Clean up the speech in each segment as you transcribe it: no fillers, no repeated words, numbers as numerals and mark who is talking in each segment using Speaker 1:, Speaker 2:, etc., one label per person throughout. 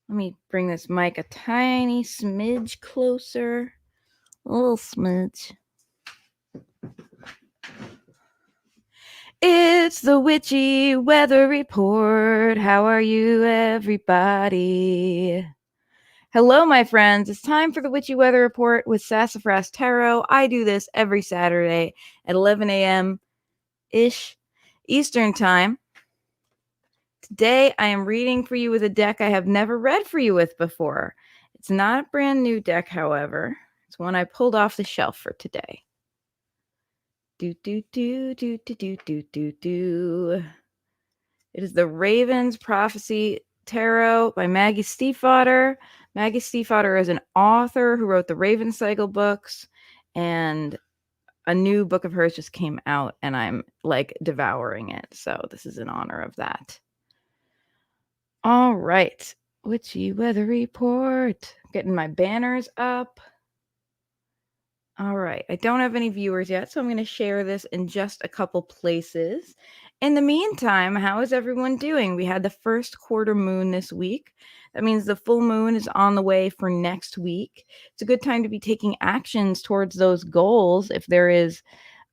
Speaker 1: Let me bring this mic a tiny smidge closer. A little smidge. It's the Witchy Weather Report. How are you, everybody? Hello, my friends. It's time for the Witchy Weather Report with Sassafras Tarot. I do this every Saturday at 11 a.m.-ish Eastern Time. Today, I am reading for you with a deck I have never read for you with before. It's not a brand new deck, however. It's one I pulled off the shelf for today. It is the Raven's Prophecy Tarot by Maggie Stiefvater. Maggie Stiefvater is an author who wrote the Raven Cycle books, and a new book of hers just came out, and I'm like devouring it. So this is in honor of that. All right. Witchy Weather Report. Getting my banners up. All right. I don't have any viewers yet, so I'm going to share this in just a couple places. In the meantime, how is everyone doing? We had the first quarter moon this week. That means the full moon is on the way for next week. It's a good time to be taking actions towards those goals if there is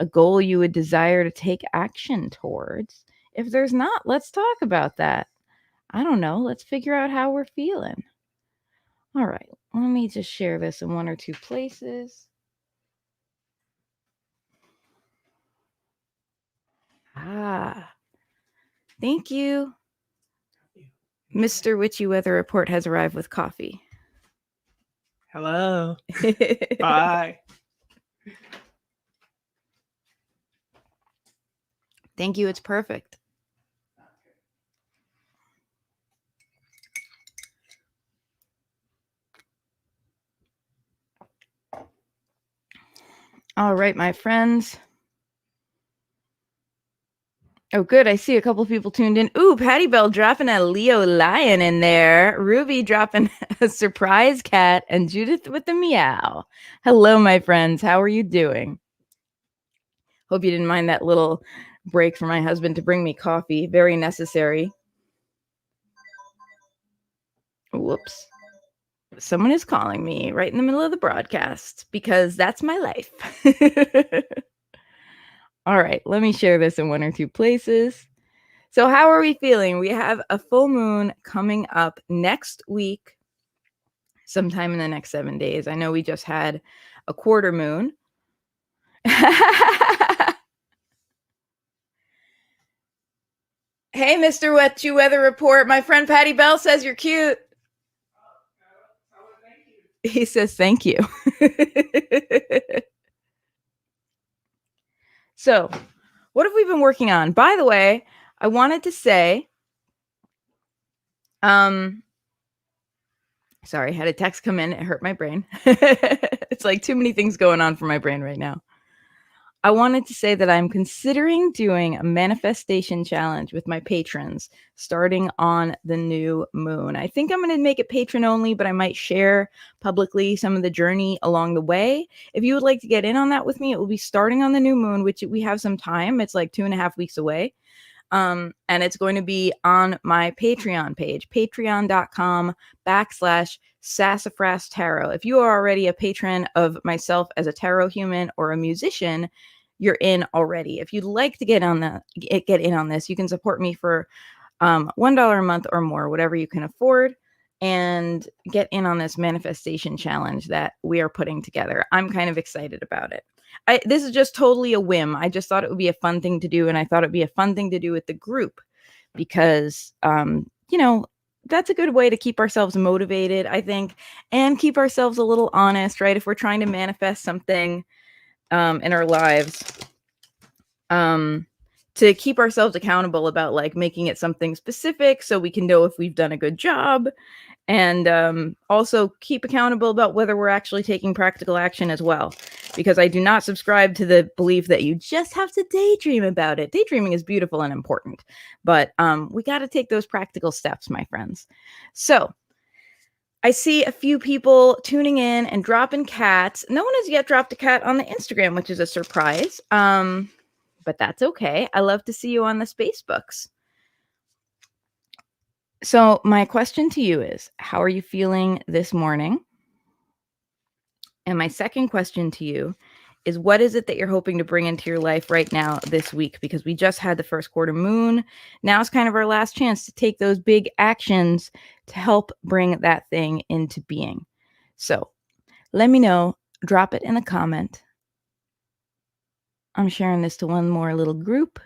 Speaker 1: a goal you would desire to take action towards. If there's not, let's talk about that. I don't know. Let's figure out how we're feeling. All right. Let me just share this in one or two places. Thank you. Mr. Witchy Weather Report has arrived with coffee.
Speaker 2: Hello. Bye.
Speaker 1: Thank you. It's perfect. All right, my friends. Oh, good. I see a couple people tuned in. Ooh, Patty Bell dropping a Leo lion in there. Ruby dropping a surprise cat, and Judith with the meow. Hello, my friends. How are you doing? Hope you didn't mind that little break for my husband to bring me coffee. Very necessary. Whoops. Someone is calling me right in the middle of the broadcast because that's my life. All right, let me share this in one or two places. So how are we feeling? We have a full moon coming up next week, sometime in the next 7 days. I know we just had a quarter moon. Hey, Mr. Wetchy Weather Report. My friend Patty Bell says you're cute. He says thank you. So, what have we been working on? By the way, I wanted to say, sorry, I had a text come in. It hurt my brain. It's like too many things going on for my brain right now. I wanted to say that I'm considering doing a manifestation challenge with my patrons starting on the new moon. I think I'm going to make it patron only, but I might share publicly some of the journey along the way. If you would like to get in on that with me, it will be starting on the new moon, which we have some time. It's like 2.5 weeks away. And it's going to be on my Patreon page, patreon.com/Sassafras Tarot. If you are already a patron of myself as a tarot human or a musician, you're in already. If you'd like to get in on this, you can support me for $1 a month or more, whatever you can afford, and get in on this manifestation challenge that we are putting together. I'm kind of excited about it. This is just totally a whim. I just thought it would be a fun thing to do, and I thought it'd be a fun thing to do with the group because, that's a good way to keep ourselves motivated, I think, and keep ourselves a little honest, right? If we're trying to manifest something in our lives, to keep ourselves accountable about like making it something specific so we can know if we've done a good job, and also keep accountable about whether we're actually taking practical action as well, because I do not subscribe to the belief that you just have to daydream about it. Daydreaming is beautiful and important, but we got to take those practical steps, my friends. So I see a few people tuning in and dropping cats. No one has yet dropped a cat on the Instagram, which is a surprise. But that's okay. I love to see you on the Spacebooks. So my question to you is, how are you feeling this morning? And my second question to you is, what is it that you're hoping to bring into your life right now this week? Because we just had the first quarter moon. Now it's kind of our last chance to take those big actions to help bring that thing into being. So let me know. Drop it in a comment. I'm sharing this to one more little group,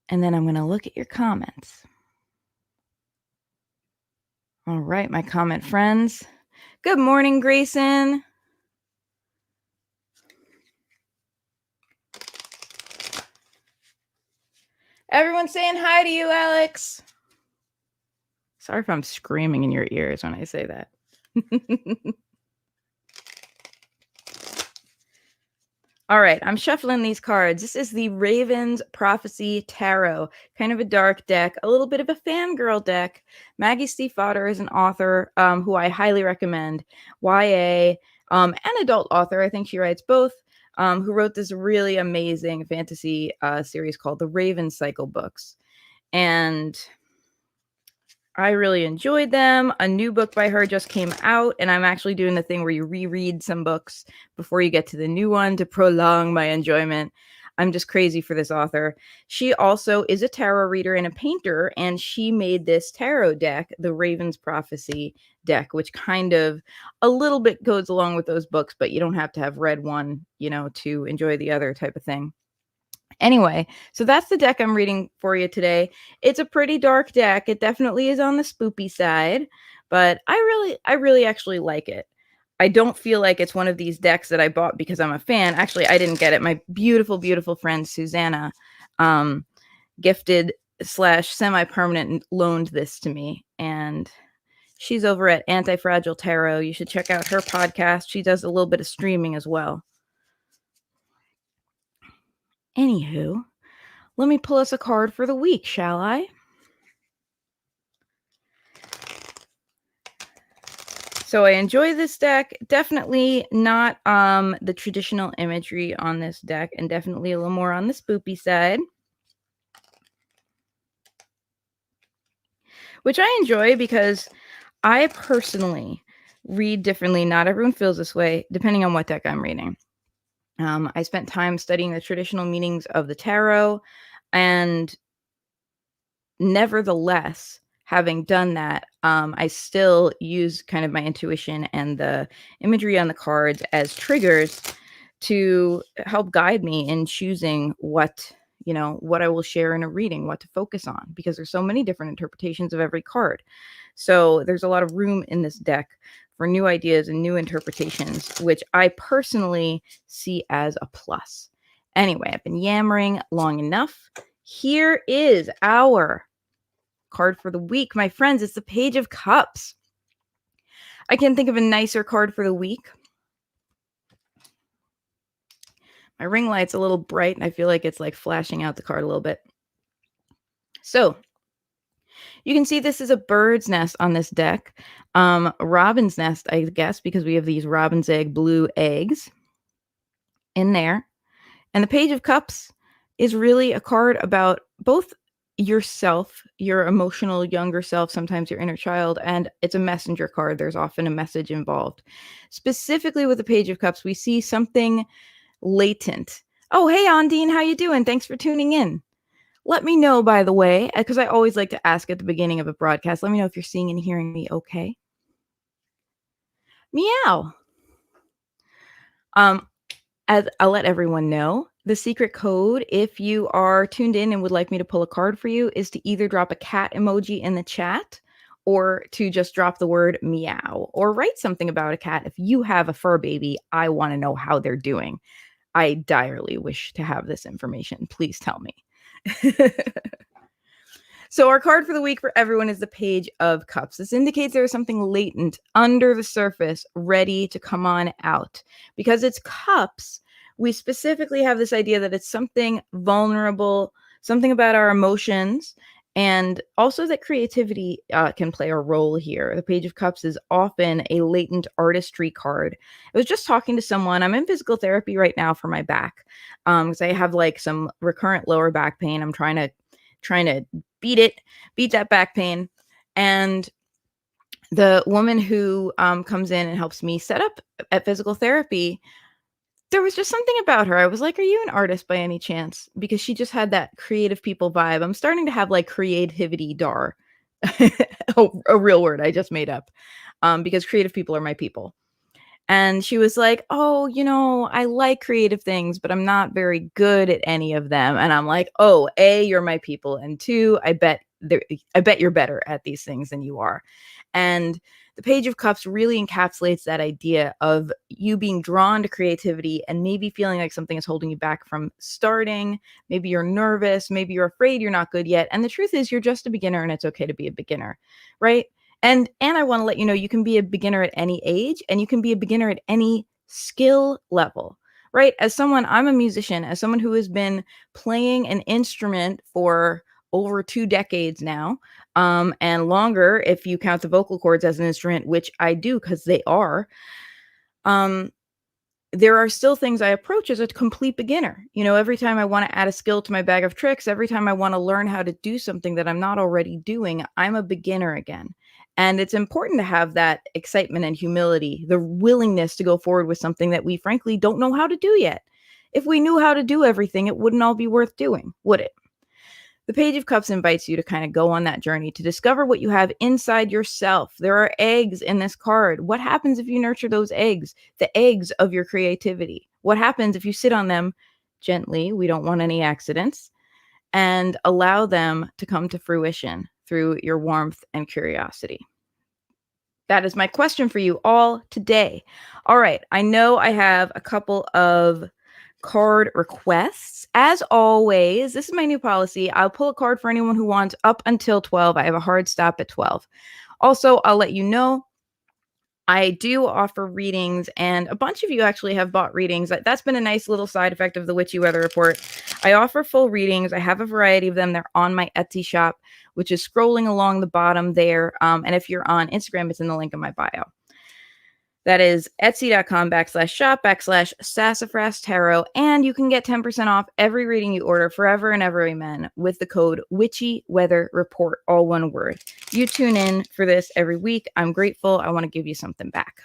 Speaker 1: and then I'm going to look at your comments. All right, my comment friends. Good morning, Grayson. Everyone's saying hi to you, Alex. Sorry if I'm screaming in your ears when I say that. All right, I'm shuffling these cards. This is the Ravens Prophecy Tarot, kind of a dark deck, a little bit of a fangirl deck. Maggie Stiefvater is an author who I highly recommend, YA, and adult author. I think she writes both, who wrote this really amazing fantasy series called the Raven Cycle books. And I really enjoyed them. A new book by her just came out, and I'm actually doing the thing where you reread some books before you get to the new one to prolong my enjoyment. I'm just crazy for this author. She also is a tarot reader and a painter, and she made this tarot deck, the Raven's Prophecy deck, which kind of a little bit goes along with those books, but you don't have to have read one, to enjoy the other type of thing. Anyway, so that's the deck I'm reading for you today. It's a pretty dark deck. It definitely is on the spoopy side, but I really actually like it. I don't feel like it's one of these decks that I bought because I'm a fan. Actually, I didn't get it. My beautiful, beautiful friend Susanna gifted / semi-permanent loaned this to me, and she's over at Anti-Fragile Tarot. You should check out her podcast. She does a little bit of streaming as well. Anywho, let me pull us a card for the week, shall I? So I enjoy this deck. Definitely not the traditional imagery on this deck, and definitely a little more on the spoopy side, which I enjoy because I personally read differently. Not everyone feels this way, depending on what deck I'm reading. I spent time studying the traditional meanings of the tarot, and nevertheless, having done that, I still use kind of my intuition and the imagery on the cards as triggers to help guide me in choosing what I will share in a reading, what to focus on, because there's so many different interpretations of every card. So there's a lot of room in this deck for new ideas and new interpretations, which I personally see as a plus. Anyway, I've been yammering long enough. Here is our card for the week, my friends. It's the Page of Cups. I can't think of a nicer card for the week. My ring light's a little bright, and I feel like it's like flashing out the card a little bit. So you can see this is a bird's nest on this deck. Robin's nest, I guess, because we have these robin's egg blue eggs in there. And the Page of Cups is really a card about both yourself, your emotional younger self, sometimes your inner child, and it's a messenger card. There's often a message involved. Specifically with the Page of Cups, we see something latent. Oh, hey, Ondine, how you doing? Thanks for tuning in. Let me know, by the way, because I always like to ask at the beginning of a broadcast, let me know if you're seeing and hearing me okay. Meow. As I'll let everyone know, the secret code, if you are tuned in and would like me to pull a card for you, is to either drop a cat emoji in the chat or to just drop the word meow or write something about a cat. If you have a fur baby, I want to know how they're doing. I direly wish to have this information. Please tell me. So our card for the week for everyone is the Page of Cups. This indicates there is something latent under the surface ready to come on out. Because it's cups, we specifically have this idea that it's something vulnerable, something about our emotions, and also that creativity can play a role here. The Page of Cups is often a latent artistry card. I was just talking to someone. I'm in physical therapy right now for my back because I have like some recurrent lower back pain. I'm trying to beat that back pain. And the woman who comes in and helps me set up at physical therapy, there was just something about her. I was like, are you an artist by any chance? Because she just had that creative people vibe. I'm starting to have like creativity dar. A real word I just made up, because creative people are my people. And she was like, oh, I like creative things, but I'm not very good at any of them. And I'm like, oh, A, you're my people. And two, I bet you're better at these things than you are. And the Page of Cups really encapsulates that idea of you being drawn to creativity and maybe feeling like something is holding you back from starting. Maybe you're nervous. Maybe you're afraid you're not good yet. And the truth is, you're just a beginner, and it's okay to be a beginner, right? And I want to let you know, you can be a beginner at any age, and you can be a beginner at any skill level, right? As someone, I'm a musician, as someone who has been playing an instrument for over 2 decades now, and longer if you count the vocal cords as an instrument, which I do because they are. There are still things I approach as a complete beginner. Every time I want to add a skill to my bag of tricks, every time I want to learn how to do something that I'm not already doing, I'm a beginner again. And it's important to have that excitement and humility, the willingness to go forward with something that we frankly don't know how to do yet. If we knew how to do everything, it wouldn't all be worth doing, would it? The Page of Cups invites you to kind of go on that journey to discover what you have inside yourself. There are eggs in this card. What happens if you nurture those eggs, the eggs of your creativity? What happens if you sit on them gently? We don't want any accidents, and allow them to come to fruition through your warmth and curiosity. That is my question for you all today. All right. I know I have a couple of card requests. As always, this is my new policy. I'll pull a card for anyone who wants up until 12. I have a hard stop at 12. Also, I'll let you know I do offer readings, and a bunch of you actually have bought readings. That's been a nice little side effect of the Witchy Weather Report. I offer full readings. I have a variety of them. They're on my Etsy shop, which is scrolling along the bottom there. And if you're on Instagram, it's in the link in my bio. That is etsy.com/shop/sassafras tarot. And you can get 10% off every reading you order forever and ever, amen, with the code Witchy Weather Report, all one word. You tune in for this every week. I'm grateful. I want to give you something back.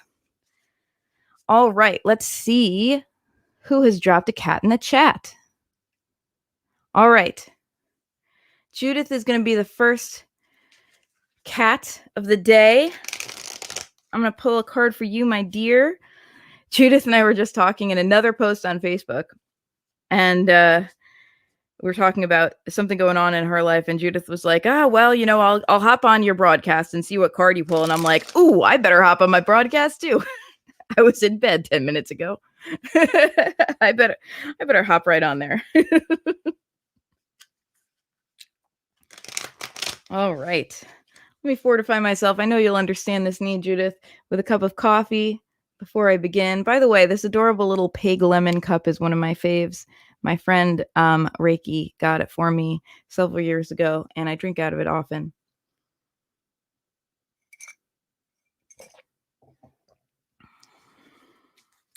Speaker 1: All right, let's see who has dropped a cat in the chat. All right. Judith is going to be the first cat of the day. I'm going to pull a card for you, my dear. Judith and I were just talking in another post on Facebook, and we're talking about something going on in her life, and Judith was like, well, I'll hop on your broadcast and see what card you pull. And I'm like, ooh, I better hop on my broadcast too. I was in bed 10 minutes ago. I better hop right on there. All right. Let me fortify myself. I know you'll understand this need, Judith, with a cup of coffee before I begin. By the way, this adorable little pig lemon cup is one of my faves. My friend Reiki got it for me several years ago, and I drink out of it often.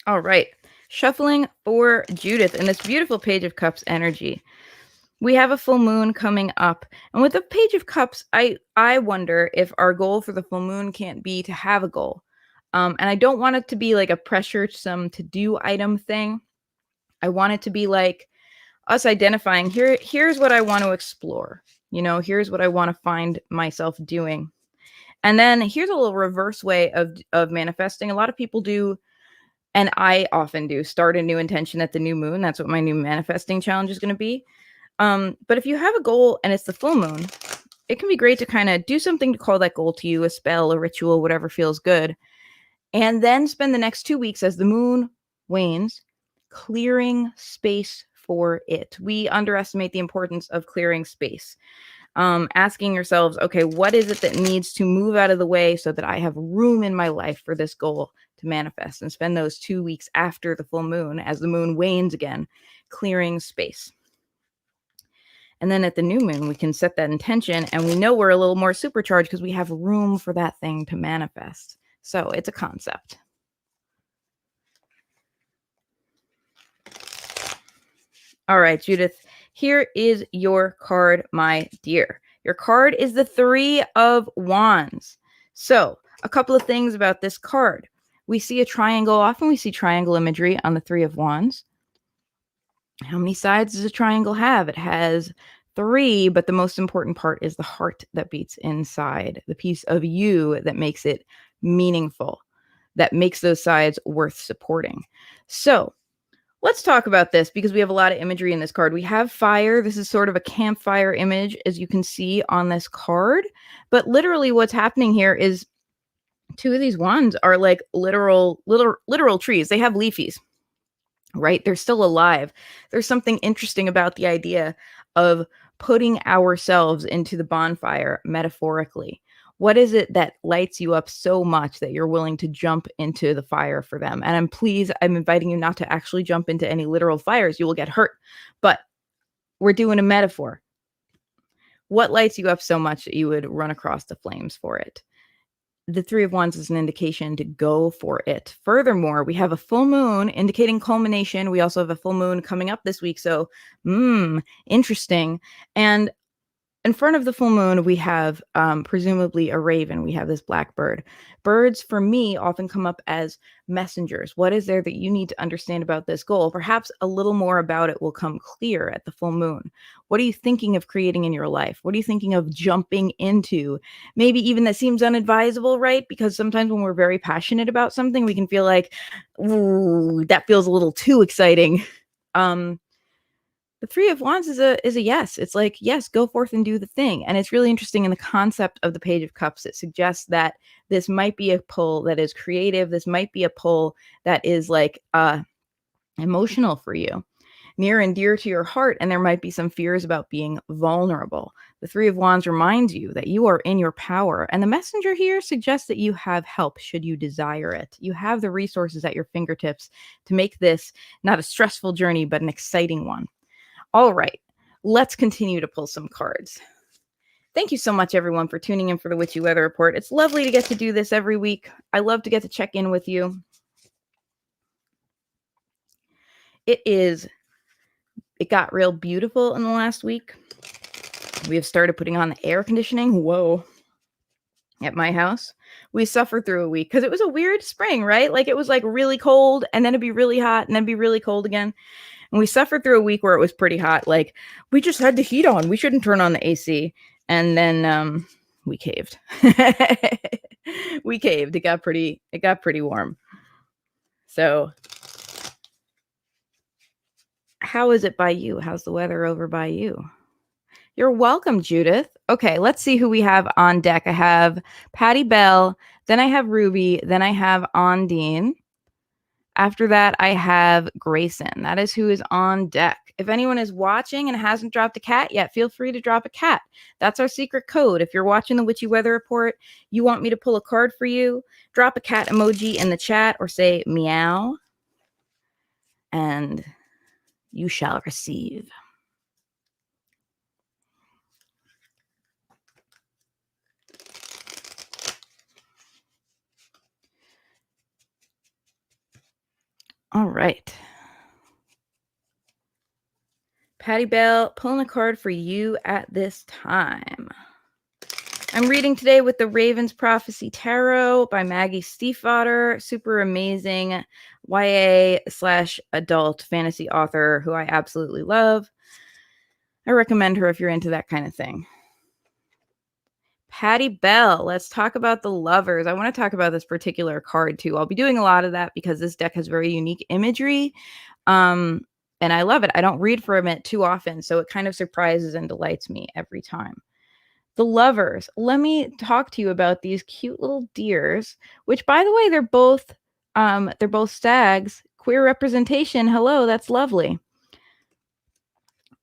Speaker 1: All right. Shuffling for Judith in this beautiful Page of Cups energy. We have a full moon coming up. And with the Page of Cups, I wonder if our goal for the full moon can't be to have a goal. And I don't want it to be like a pressure some to-do item thing. I want it to be like us identifying, here's what I want to explore. Here's what I want to find myself doing. And then here's a little reverse way of manifesting. A lot of people do, and I often do, start a new intention at the new moon. That's what my new manifesting challenge is going to be. But if you have a goal and it's the full moon, it can be great to kind of do something to call that goal to you, a spell, a ritual, whatever feels good. And then spend the next 2 weeks as the moon wanes, clearing space for it. We underestimate the importance of clearing space. Asking yourselves, okay, what is it that needs to move out of the way so that I have room in my life for this goal to manifest? And spend those 2 weeks after the full moon, as the moon wanes again, clearing space. And then at the new moon, we can set that intention, and we know we're a little more supercharged because we have room for that thing to manifest. So it's a concept. All right, Judith, here is your card, my dear. Your card is the Three of Wands. So, a couple of things about this card. We see a triangle. Often we see triangle imagery on the Three of Wands. How many sides does a triangle have? It has 3, but the most important part is the heart that beats inside, the piece of you that makes it meaningful, that makes those sides worth supporting. So, let's talk about this because we have a lot of imagery in this card. We have fire. This is sort of a campfire image, as you can see on this card. But literally what's happening here is 2 of these wands are like literal trees. They have leafies, right? They're still alive. There's something interesting about the idea of putting ourselves into the bonfire metaphorically. What is it that lights you up so much that you're willing to jump into the fire for them? And I'm inviting you not to actually jump into any literal fires. You will get hurt. But we're doing a metaphor. What lights you up so much that you would run across the flames for it? The Three of Wands is an indication to go for it. Furthermore, we have a full moon indicating culmination. We also have a full moon coming up this week. So, interesting. And in front of the full moon, we have presumably a raven. We have this blackbird. Birds, for me, often come up as messengers. What is there that you need to understand about this goal? Perhaps a little more about it will come clear at the full moon. What are you thinking of creating in your life? What are you thinking of jumping into? Maybe even that seems unadvisable, right? Because sometimes when we're very passionate about something, we can feel like, ooh, that feels a little too exciting. The Three of Wands is a yes. It's like, yes, go forth and do the thing. And it's really interesting in the concept of the Page of Cups. It suggests that this might be a pull that is creative. This might be a pull that is like emotional for you, near and dear to your heart. And there might be some fears about being vulnerable. The Three of Wands reminds you that you are in your power. And the messenger here suggests that you have help should you desire it. You have the resources at your fingertips to make this not a stressful journey, but an exciting one. All right, let's continue to pull some cards. Thank you so much, everyone, for tuning in for the Witchy Weather Report. It's lovely to get to do this every week. I love to get to check in with you. It got real beautiful in the last week. We have started putting on the air conditioning. Whoa. At my house. We suffered through a week because it was a weird spring, right? Like it was like really cold and then it'd be really hot and then be really cold again. And we suffered through a week where it was pretty hot. Like we just had the heat on. We shouldn't turn on the AC. And then we caved. We caved. It got pretty warm. So how is it by you? How's the weather over by you? You're welcome, Judith. Okay, let's see who we have on deck. I have Patty Bell, then I have Ruby, then I have Ondine. After that, I have Grayson. That is who is on deck. If anyone is watching and hasn't dropped a cat yet, feel free to drop a cat. That's our secret code. If you're watching the Witchy Weather Report, you want me to pull a card for you, drop a cat emoji in the chat or say meow, and you shall receive. All right. Patty Bell, pulling a card for you at this time. I'm reading today with the Raven's Prophecy Tarot by Maggie Stiefvater. Super amazing YA/adult fantasy author who I absolutely love. I recommend her if you're into that kind of thing. Patty Bell, let's talk about the Lovers. I want to talk about this particular card too. I'll be doing a lot of that because this deck has very unique imagery. And I love it. I don't read from it too often, so it kind of surprises and delights me every time. The Lovers. Let me talk to you about these cute little deers, which, by the way, they're both stags. Queer representation. Hello, that's lovely.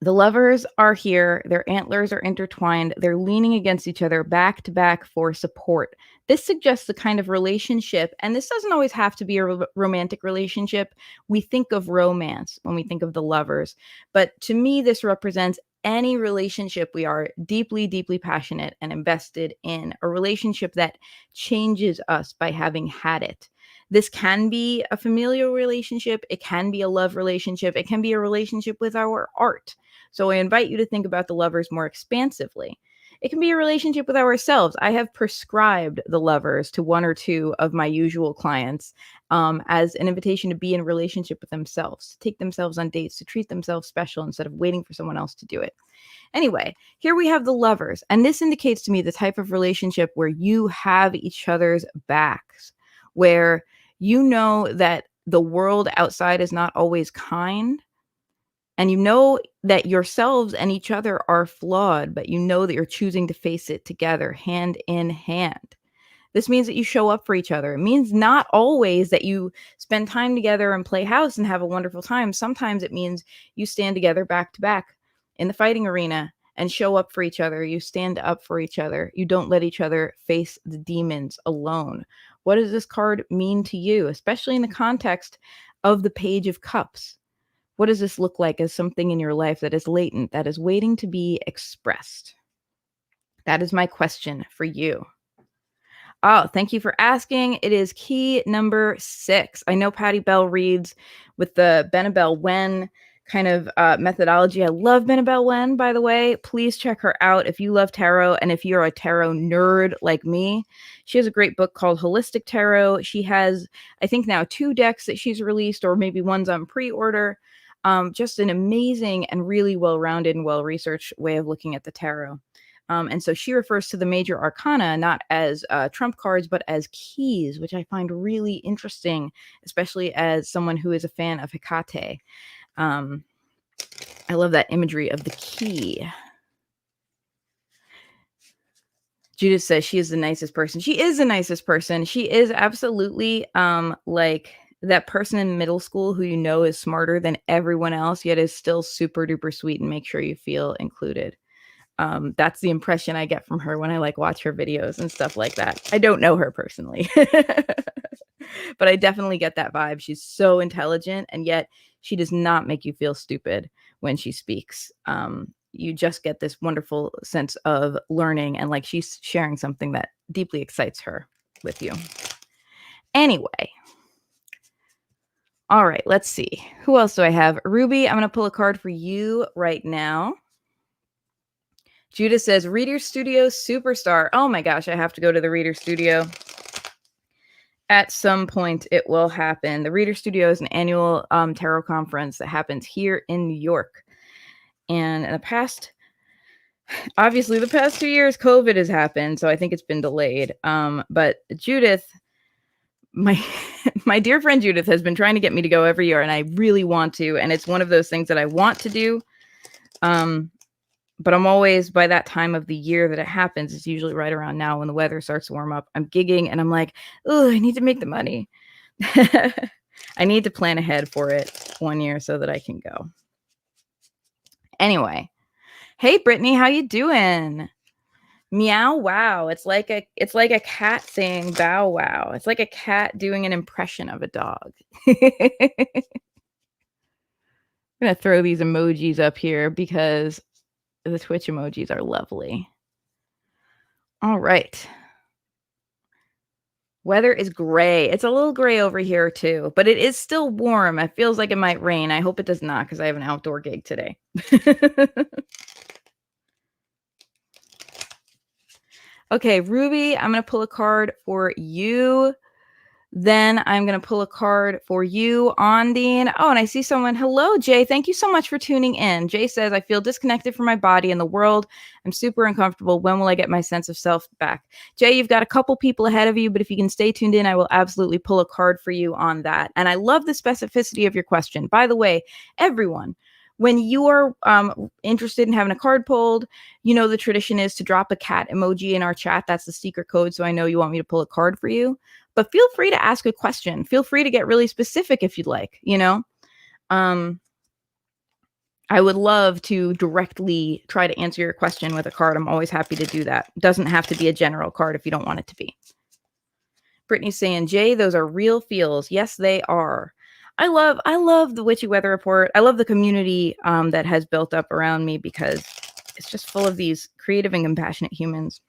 Speaker 1: The Lovers are here. Their antlers are intertwined. They're leaning against each other back to back for support. This suggests the kind of relationship, and this doesn't always have to be a romantic relationship. We think of romance when we think of the Lovers, but to me, this represents any relationship we are deeply, deeply passionate and invested in, a relationship that changes us by having had it. This can be a familial relationship. It can be a love relationship. It can be a relationship with our art. So I invite you to think about the Lovers more expansively. It can be a relationship with ourselves. I have prescribed the Lovers to one or two of my usual clients as an invitation to be in a relationship with themselves, to take themselves on dates, to treat themselves special instead of waiting for someone else to do it. Anyway, here we have the Lovers, and this indicates to me the type of relationship where you have each other's backs, where you know that the world outside is not always kind, and you know that yourselves and each other are flawed, but you know that you're choosing to face it together, hand in hand. This means that you show up for each other. It means not always that you spend time together and play house and have a wonderful time. Sometimes it means you stand together back to back in the fighting arena and show up for each other. You stand up for each other. You don't let each other face the demons alone. What does this card mean to you, especially in the context of the Page of Cups? What does this look like as something in your life that is latent, that is waiting to be expressed? That is my question for you. Oh, thank you for asking. It is key number 6. I know Patty Bell reads with the Benabel Wen kind of methodology. I love Benabel Wen, by the way. Please check her out if you love tarot and if you're a tarot nerd like me. She has a great book called Holistic Tarot. She has, I think now 2 decks that she's released, or maybe one's on pre-order. Just an amazing and really well-rounded and well-researched way of looking at the tarot. And so she refers to the major arcana not as trump cards, but as keys, which I find really interesting, especially as someone who is a fan of Hecate. I love that imagery of the key. Judith says she is the nicest person. She is the nicest person. She is absolutely like that person in middle school who you know is smarter than everyone else, yet is still super duper sweet and make sure you feel included. That's the impression I get from her when I like watch her videos and stuff like that. I don't know her personally, but I definitely get that vibe. She's so intelligent, and yet she does not make you feel stupid when she speaks. You just get this wonderful sense of learning, and like she's sharing something that deeply excites her with you. Anyway. All right, let's see. Who else do I have? Ruby, I'm going to pull a card for you right now. Judith says, Reader Studio Superstar. Oh my gosh, I have to go to the Reader Studio. At some point, it will happen. The Reader Studio is an annual tarot conference that happens here in New York. And in the past, obviously, the past 2 years, COVID has happened, so I think it's been delayed. But Judith, my dear friend Judith has been trying to get me to go every year, and I really want to. And it's one of those things that I want to do. But I'm always, by that time of the year that it happens, it's usually right around now when the weather starts to warm up, I'm gigging and I'm like, oh, I need to make the money. I need to plan ahead for it 1 year so that I can go. Anyway. Hey, Brittany, how you doing? Meow wow. It's like a cat saying bow wow. It's like a cat doing an impression of a dog. I'm going to throw these emojis up here because the Twitch emojis are lovely. All right. Weather is gray. It's a little gray over here too, but it is still warm. It feels like it might rain. I hope it does not because I have an outdoor gig today. Okay, Ruby, I'm going to pull a card for you. Then I'm going to pull a card for you, Ondine. Oh, and I see someone. Hello, Jay. Thank you so much for tuning in. Jay says, I feel disconnected from my body and the world. I'm super uncomfortable. When will I get my sense of self back? Jay, you've got a couple people ahead of you, but if you can stay tuned in, I will absolutely pull a card for you on that. And I love the specificity of your question. By the way, everyone, when you are interested in having a card pulled, you know the tradition is to drop a cat emoji in our chat. That's the secret code, so I know you want me to pull a card for you. But feel free to ask a question. Feel free to get really specific if you'd like, you know. I would love to directly try to answer your question with a card. I'm always happy to do that. It doesn't have to be a general card if you don't want it to be. Brittany's saying, Jay, those are real feels. Yes, they are. I love the Witchy Weather Report. I love the community that has built up around me because it's just full of these creative and compassionate humans.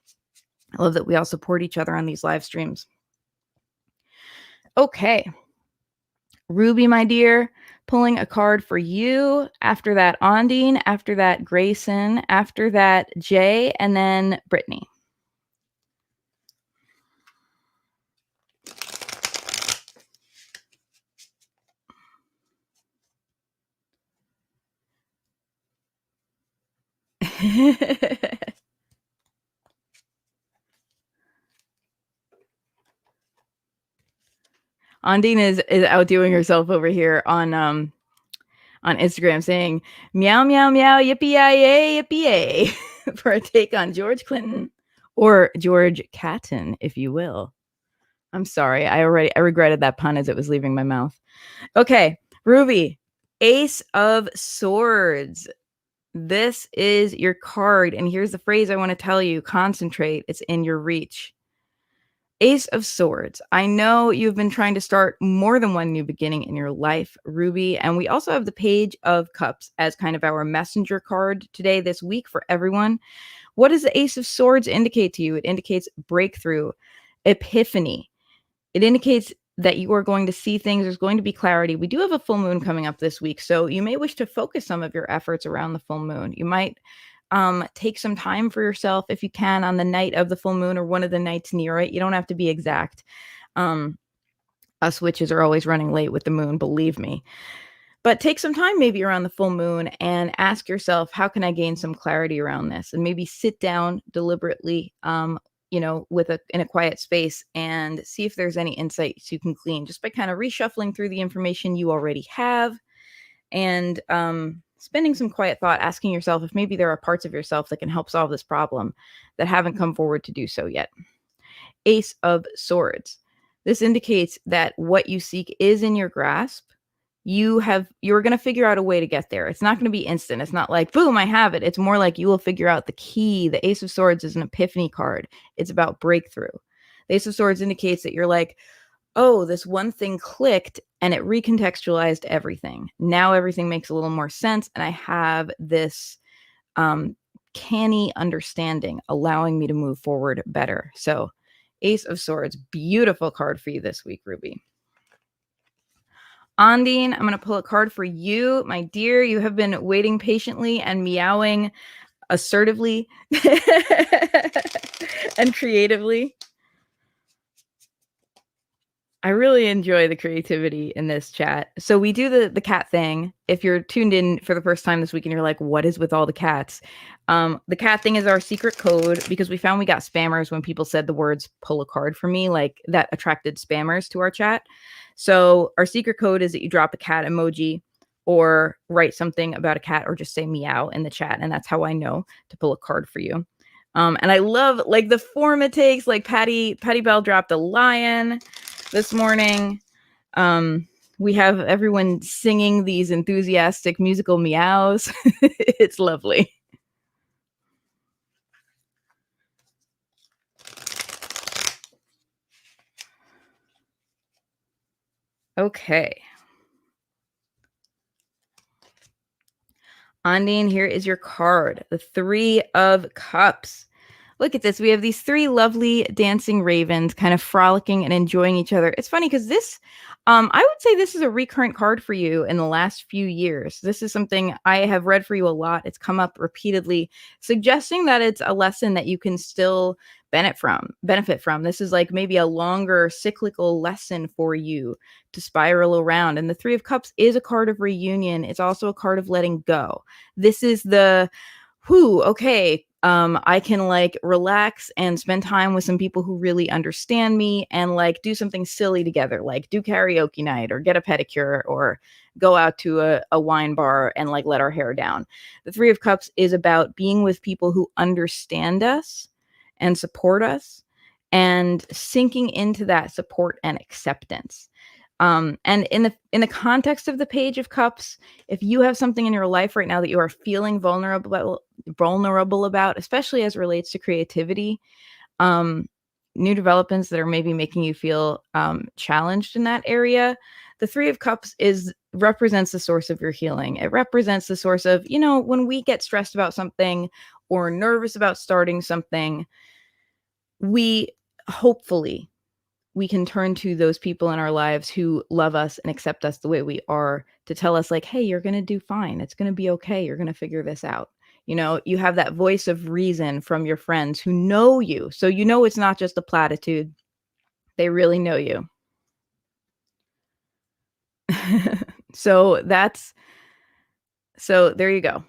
Speaker 1: I love that we all support each other on these live streams. Okay. Ruby, my dear, Pulling a card for you. After that, Ondine. After that, Grayson. After that, Jay. And then Brittany. Ondine is outdoing herself over here on Instagram saying meow meow meow yippee for a take on George Clinton or George Catton, if you will. I'm sorry, I regretted that pun as it was leaving my mouth. Okay, Ruby, Ace of Swords. This is your card, and here's the phrase I want to tell you. Concentrate. It's in your reach. Ace of Swords. I know you've been trying to start more than one new beginning in your life, Ruby. And we also have the Page of Cups as kind of our messenger card today, this week for everyone. What does the Ace of Swords indicate to you? It indicates breakthrough, epiphany. It indicates that you are going to see things. There's going to be clarity. We do have a full moon coming up this week, so you may wish to focus some of your efforts around the full moon. You might take some time for yourself if you can on the night of the full moon or one of the nights near it. You don't have to be exact. Us witches are always running late with the moon, believe me. But take some time maybe around the full moon and ask yourself, how can I gain some clarity around this? And maybe sit down deliberately, in a quiet space and see if there's any insights you can glean just by kind of reshuffling through the information you already have and spending some quiet thought, asking yourself if maybe there are parts of yourself that can help solve this problem that haven't come forward to do so yet. Ace of Swords. This indicates that what you seek is in your grasp. You're going to figure out a way to get there. It's not going to be instant. It's not like, boom, I have it. It's more like you will figure out the key. The Ace of Swords is an epiphany card. It's about breakthrough. The Ace of Swords indicates that you're like, oh, this one thing clicked and it recontextualized everything. Now everything makes a little more sense. And I have this canny understanding allowing me to move forward better. So Ace of Swords, beautiful card for you this week, Ruby. Ondine, I'm going to pull a card for you, my dear. You have been waiting patiently and meowing assertively and creatively. I really enjoy the creativity in this chat. So we do the cat thing. If you're tuned in for the first time this week and you're like, what is with all the cats? The cat thing is our secret code because we found we got spammers when people said the words pull a card for me, like that attracted spammers to our chat. So our secret code is that you drop a cat emoji or write something about a cat or just say meow in the chat. And that's how I know to pull a card for you. And I love like the form it takes, like Patty Bell dropped a lion this morning. We have everyone singing these enthusiastic musical meows. It's lovely. Okay. Ondine, here is your card. The 3 of Cups. Look at this. We have these 3 lovely dancing ravens kind of frolicking and enjoying each other. It's funny because this, I would say this is a recurrent card for you in the last few years. This is something I have read for you a lot. It's come up repeatedly, suggesting that it's a lesson that you can still benefit from. This is like maybe a longer cyclical lesson for you to spiral around. And the 3 of Cups is a card of reunion. It's also a card of letting go. This is the okay, I can like relax and spend time with some people who really understand me and like do something silly together, like do karaoke night or get a pedicure or go out to a wine bar and like let our hair down. The 3 of Cups is about being with people who understand us and support us and sinking into that support and acceptance. And in the context of the Page of Cups, if you have something in your life right now that you are feeling vulnerable about, especially as it relates to creativity, new developments that are maybe making you feel challenged in that area, the 3 of Cups represents the source of your healing. It represents the source of, when we get stressed about something or nervous about starting something, we hopefully we can turn to those people in our lives who love us and accept us the way we are to tell us like, hey, you're going to do fine. It's going to be okay. You're going to figure this out. You know, you have that voice of reason from your friends who know you. So you know it's not just a platitude. They really know you. So there you go.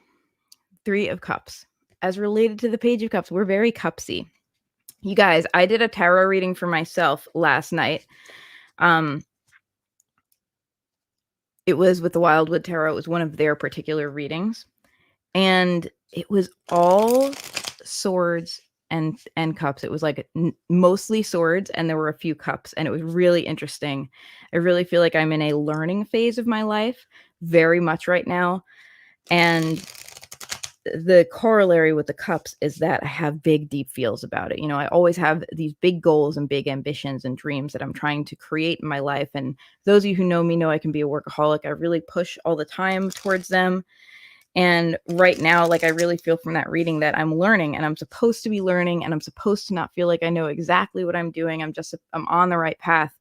Speaker 1: 3 of Cups. As related to the Page of Cups, we're very cupsy. You guys, I did a tarot reading for myself last night. It was with the Wildwood Tarot. It was one of their particular readings. And it was all swords and cups. It was like mostly swords, and there were a few cups, and it was really interesting. I really feel like I'm in a learning phase of my life very much right now. And the corollary with the cups is that I have big, deep feels about it. You know, I always have these big goals and big ambitions and dreams that I'm trying to create in my life. And those of you who know me know I can be a workaholic. I really push all the time towards them. And right now, like, I really feel from that reading that I'm learning, and I'm supposed to be learning, and I'm supposed to not feel like I know exactly what I'm doing. I'm on the right path.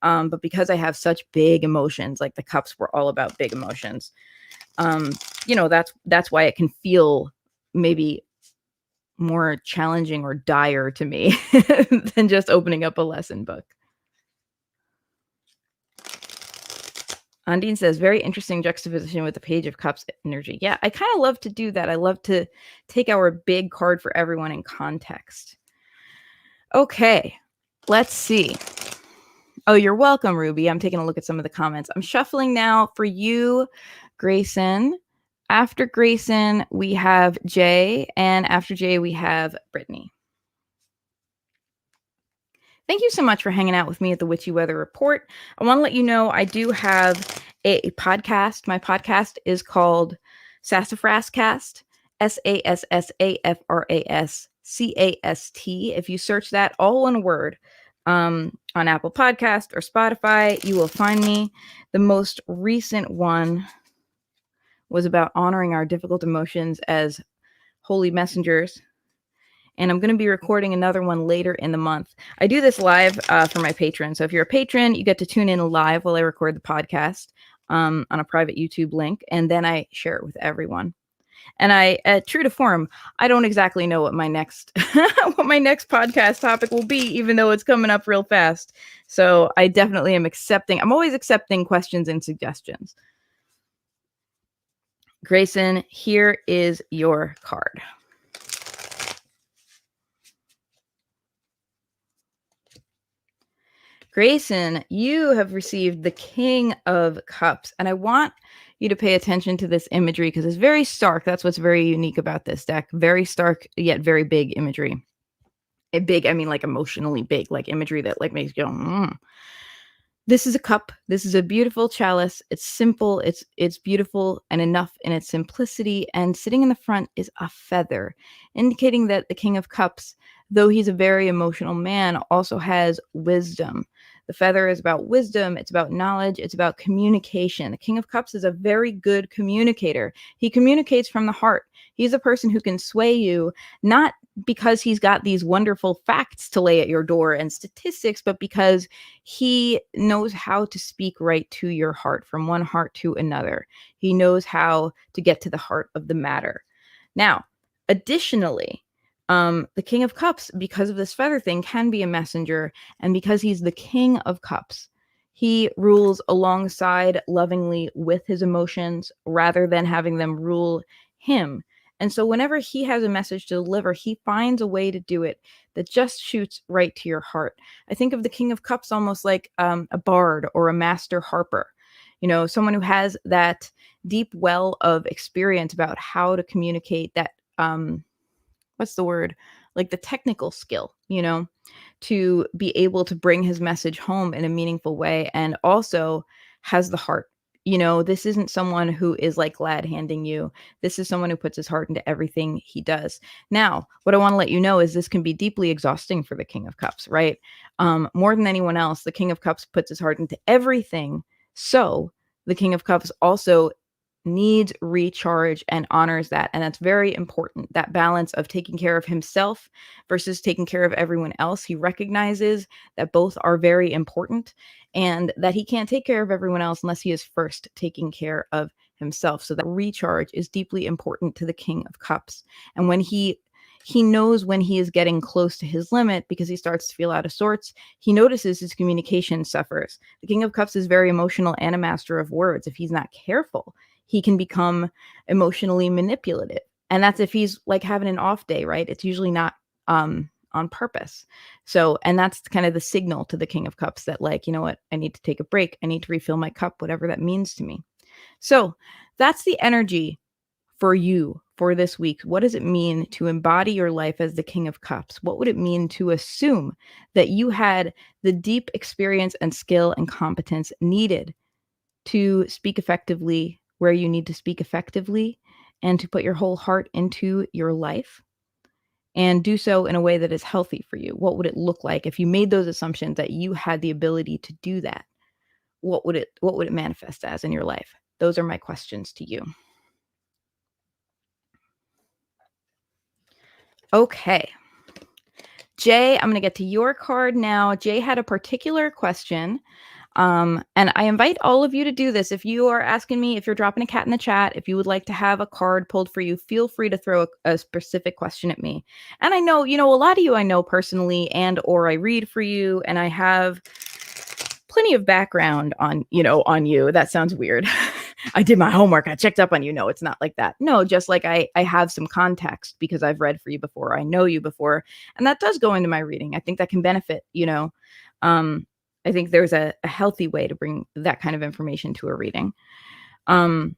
Speaker 1: But because I have such big emotions, like the cups were all about big emotions. You know, that's why it can feel maybe more challenging or dire to me than just opening up a lesson book. Undine says, very interesting juxtaposition with the Page of Cups energy. Yeah, I kind of love to do that. I love to take our big card for everyone in context. Okay, let's see. Oh, you're welcome, Ruby. I'm taking a look at some of the comments. I'm shuffling now for you, Grayson. After Grayson, we have Jay, and after Jay, we have Brittany. Thank you so much for hanging out with me at the Witchy Weather Report. I want to let you know I do have a podcast. My podcast is called Sassafras Cast, SASSAFRASCAST. If you search that, all one word, on Apple Podcast or Spotify, you will find me. The most recent one was about honoring our difficult emotions as holy messengers. And I'm going to be recording another one later in the month. I do this live for my patrons. So if you're a patron, you get to tune in live while I record the podcast on a private YouTube link. And then I share it with everyone. And I, true to form, I don't exactly know what my next what my next podcast topic will be, even though it's coming up real fast. So I definitely am accepting. I'm always accepting questions and suggestions. Grayson, here is your card. Grayson, you have received the King of Cups, and I want you to pay attention to this imagery because it's very stark. That's what's very unique about this deck. Very stark, yet very big imagery. Big, I mean like emotionally big, like imagery that like makes you go, This is a cup. This is a beautiful chalice. It's simple. It's beautiful and enough in its simplicity. And sitting in the front is a feather, indicating that the King of Cups, though he's a very emotional man, also has wisdom. The feather is about wisdom. It's about knowledge. It's about communication. The King of Cups is a very good communicator. He communicates from the heart. He's a person who can sway you, not because he's got these wonderful facts to lay at your door and statistics, but because he knows how to speak right to your heart, from one heart to another. He knows how to get to the heart of the matter. Now, additionally, the King of Cups, because of this feather thing, can be a messenger. And because he's the King of Cups, he rules alongside lovingly with his emotions rather than having them rule him. And so whenever he has a message to deliver, he finds a way to do it that just shoots right to your heart. I think of the King of Cups almost like a bard or a master harper, you know, someone who has that deep well of experience about how to communicate that, what's the word? Like the technical skill, you know, to be able to bring his message home in a meaningful way, and also has the heart. You know, this isn't someone who is like glad handing you. This is someone who puts his heart into everything he does. Now, what I want to let you know is this can be deeply exhausting for the King of Cups, right? More than anyone else, the King of Cups puts his heart into everything. So the King of Cups also needs recharge and honors that. And that's very important. That balance of taking care of himself versus taking care of everyone else. He recognizes that both are very important and that he can't take care of everyone else unless he is first taking care of himself. So that recharge is deeply important to the King of Cups. And when he knows when he is getting close to his limit because he starts to feel out of sorts. He notices his communication suffers. The King of Cups is very emotional and a master of words. If he's not careful, he can become emotionally manipulative. And that's if he's like having an off day, right? It's usually not on purpose. So, and that's kind of the signal to the King of Cups that, like, you know what, I need to take a break. I need to refill my cup, whatever that means to me. So that's the energy for you for this week. What does it mean to embody your life as the King of Cups? What would it mean to assume that you had the deep experience and skill and competence needed to speak effectively where you need to speak effectively and to put your whole heart into your life and do so in a way that is healthy for you? What would it look like if you made those assumptions that you had the ability to do that? What would it manifest as in your life? Those are my questions to you. Okay. Jay, I'm going to get to your card now. Jay had a particular question. And I invite all of you to do this. If you are asking me, if you're dropping a cat in the chat, if you would like to have a card pulled for you, feel free to throw a specific question at me. And I know, a lot of you I know personally and or I read for you, and I have plenty of background on you. That sounds weird. I did my homework. I checked up on you. No, it's not like that. No, just like I have some context because I've read for you before. I know you before. And that does go into my reading. I think that can benefit, I think there's a healthy way to bring that kind of information to a reading. But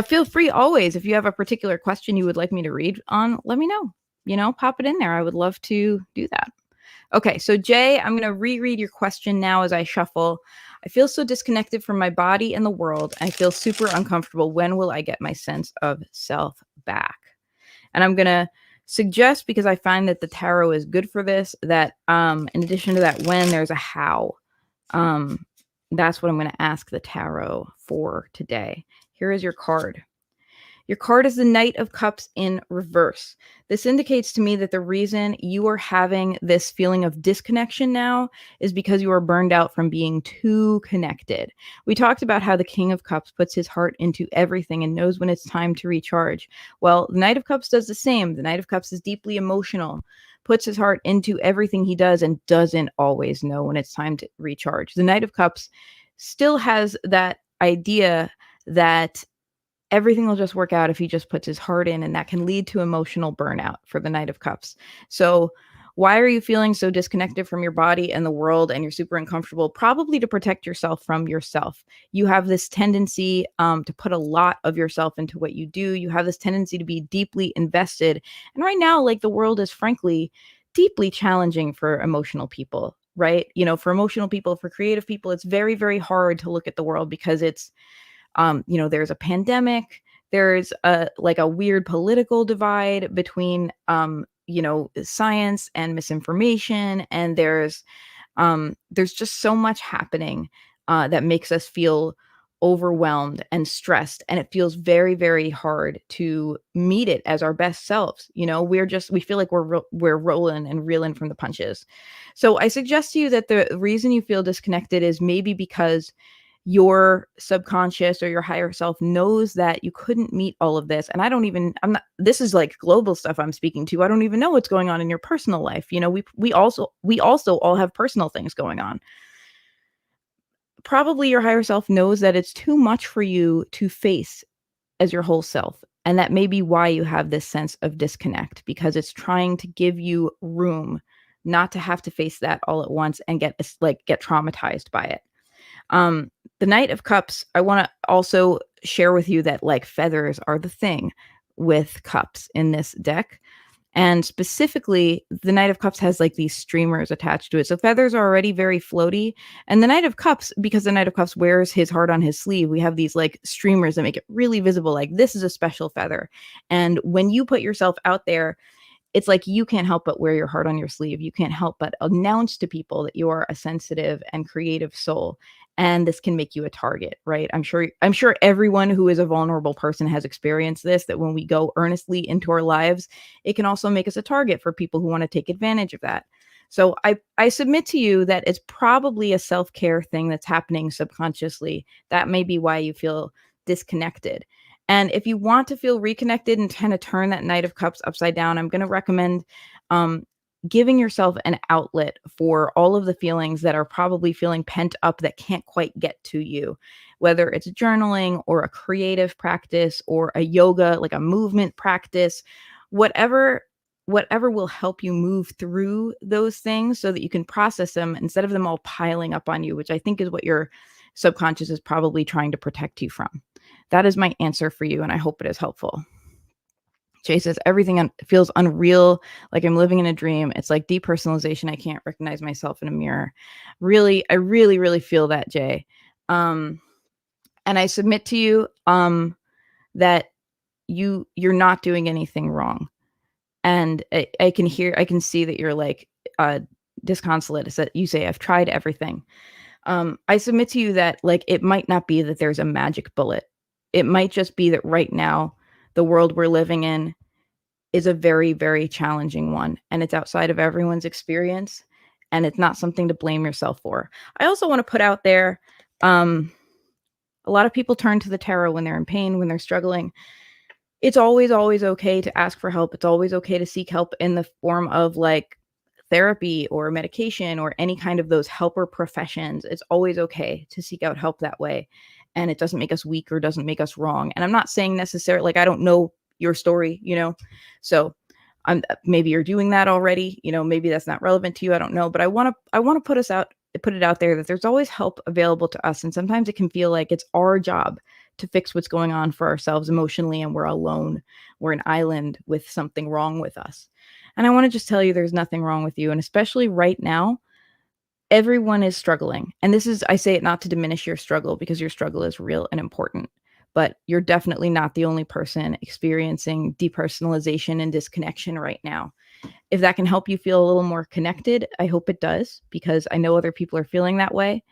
Speaker 1: feel free always, if you have a particular question you would like me to read on, let me know. Pop it in there. I would love to do that. Okay, so Jay, I'm going to reread your question now as I shuffle. I feel so disconnected from my body and the world. I feel super uncomfortable. When will I get my sense of self back? And I'm going to suggest, because I find that the tarot is good for this, that in addition to that when, there's a how. That's what I'm going to ask the tarot for today. Here is your card. Your card is the Knight of Cups in reverse. This indicates to me that the reason you are having this feeling of disconnection now is because you are burned out from being too connected. We talked about how the King of Cups puts his heart into everything and knows when it's time to recharge. Well, the Knight of Cups does the same. The Knight of Cups is deeply emotional, puts his heart into everything he does, and doesn't always know when it's time to recharge. The Knight of Cups still has that idea that everything will just work out if he just puts his heart in, and that can lead to emotional burnout for the Knight of Cups. So why are you feeling so disconnected from your body and the world, and you're super uncomfortable? Probably to protect yourself from yourself. You have this tendency to put a lot of yourself into what you do. You have this tendency to be deeply invested. And right now, like, the world is frankly deeply challenging for emotional people, right? For emotional people, for creative people, it's very, very hard to look at the world because it's there's a pandemic, there's a weird political divide between science and misinformation, and there's just so much happening that makes us feel overwhelmed and stressed, and it feels very, very hard to meet it as our best selves. We feel like we're rolling and reeling from the punches. So I suggest to you that the reason you feel disconnected is maybe because your subconscious or your higher self knows that you couldn't meet all of this. And this is like global stuff I'm speaking to. I don't even know what's going on in your personal life. We also all have personal things going on. Probably your higher self knows that it's too much for you to face as your whole self. And that may be why you have this sense of disconnect, because it's trying to give you room not to have to face that all at once and get traumatized by it. The Knight of Cups, I want to also share with you that feathers are the thing with cups in this deck. And specifically, the Knight of Cups has these streamers attached to it. So feathers are already very floaty. And the Knight of Cups, because the Knight of Cups wears his heart on his sleeve, we have these streamers that make it really visible. This is a special feather. And when you put yourself out there, it's like you can't help but wear your heart on your sleeve. You can't help but announce to people that you are a sensitive and creative soul. And this can make you a target, right? I'm sure everyone who is a vulnerable person has experienced this, that when we go earnestly into our lives, it can also make us a target for people who want to take advantage of that. So I submit to you that it's probably a self-care thing that's happening subconsciously. That may be why you feel disconnected. And if you want to feel reconnected and kind of turn that Knight of Cups upside down, I'm going to recommend giving yourself an outlet for all of the feelings that are probably feeling pent up that can't quite get to you, whether it's journaling or a creative practice or a yoga, like a movement practice, whatever will help you move through those things so that you can process them instead of them all piling up on you, which I think is what your subconscious is probably trying to protect you from. That is my answer for you, and I hope it is helpful. Jay says, everything feels unreal, like I'm living in a dream. It's like depersonalization. I can't recognize myself in a mirror. Really, I really, really feel that, Jay. And I submit to you that you're not doing anything wrong. And I can see that you're like disconsolate. Is that you say, I've tried everything. I submit to you that like it might not be that there's a magic bullet. It might just be that right now, the world we're living in is a very, very challenging one. And it's outside of everyone's experience. And it's not something to blame yourself for. I also want to put out there, a lot of people turn to the tarot when they're in pain, when they're struggling. It's always, always okay to ask for help. It's always okay to seek help in the form of like therapy or medication or any kind of those helper professions. It's always okay to seek out help that way. And it doesn't make us weak or doesn't make us wrong. And I'm not saying necessarily, like, I don't know your story, so maybe you're doing that already, maybe that's not relevant to you. I don't know. But I want to put it out there that there's always help available to us. And sometimes it can feel like it's our job to fix what's going on for ourselves emotionally. And we're alone. We're an island with something wrong with us. And I want to just tell you there's nothing wrong with you. And especially right now, everyone is struggling. And I say it not to diminish your struggle, because your struggle is real and important. But you're definitely not the only person experiencing depersonalization and disconnection right now. If that can help you feel a little more connected, I hope it does, because I know other people are feeling that way.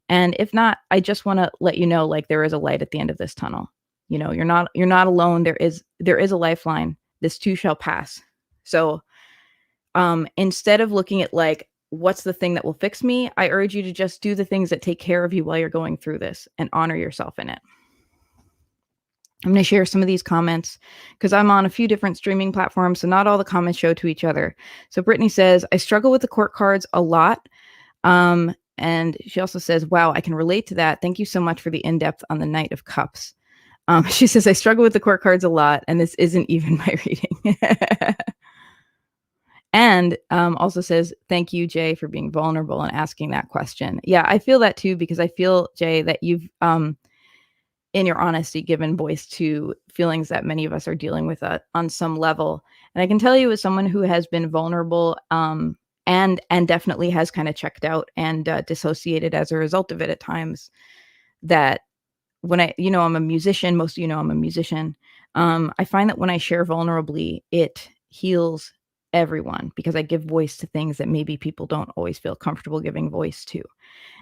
Speaker 1: And if not, I just want to let you know, like, there is a light at the end of this tunnel. You're not alone. There is a lifeline. This too shall pass. So instead of looking at like, what's the thing that will fix me, I urge you to just do the things that take care of you while you're going through this and honor yourself in it. I'm going to share some of these comments because I'm on a few different streaming platforms, so not all the comments show to each other. So Brittany says, I struggle with the court cards a lot. And she also says, wow, I can relate to that. Thank you so much for the in-depth on the Knight of Cups. She says, I struggle with the court cards a lot, and this isn't even my reading. And also says, thank you, Jay, for being vulnerable and asking that question. Yeah, I feel that too, because I feel, Jay, that you've, in your honesty, given voice to feelings that many of us are dealing with on some level. And I can tell you, as someone who has been vulnerable and definitely has kind of checked out and dissociated as a result of it at times, that when I'm a musician, most of you know I'm a musician. I find that when I share vulnerably, it heals everyone, because I give voice to things that maybe people don't always feel comfortable giving voice to.